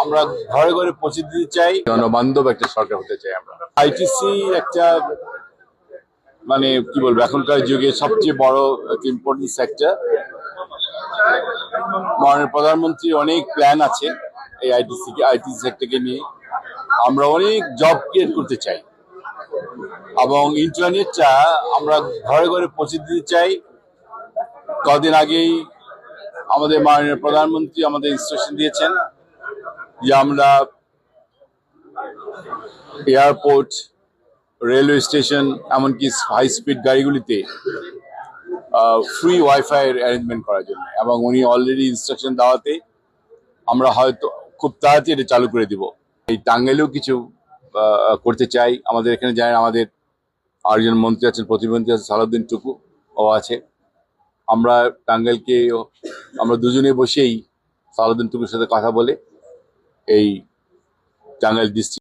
আমরা ঘরে ঘরে পৌঁছে দিতে চাই, জনবান্ধব একটা সরকার হতে চাই আমরা। আইটিসি একটা মানে কি বলবো, এখনকার যুগে সবচেয়ে বড় ইম্পর্টেন্ট সেক্টর। মাননীয় প্রধানমন্ত্রীর অনেক প্ল্যান আছে এই আইটি সেক্টরকে নিয়ে। আমরা অনেক জব ক্রিয়েট করতে চাই এবং ইন্টারনেটটা আমরা ঘরে ঘরে পৌঁছে দিতে চাই। কদিন আগেই আমাদের মাননীয় প্রধানমন্ত্রী আমাদের ইনস্ট্রাকশন দিয়েছেন যে আমরা এয়ারপোর্ট, রেলওয়ে স্টেশন, এমনকি হাই স্পিড গাড়িগুলিতে ফ্রি ওয়াইফাই অ্যারেঞ্জমেন্ট করার জন্য, এবং উনি অলরেডি ইনস্ট্রাকশন দেওয়াতে আমরা হয়তো খুব তাড়াতাড়ি এটা চালু করে দিব। এই টাঙ্গাইলেও কিছু করতে চাই। আমাদের এখানে জানেন আমাদের আরেকজন মন্ত্রী আছেন, প্রতিমন্ত্রী আছেন, সালাউদ্দিন টুকু ও আছে। আমরা টাঙ্গাইলকে আমরা দুজনে বসেই সালাউদ্দিন টুকুর সাথে কথা বলে এই টাঙ্গাইল ডিস্ট্রিক্ট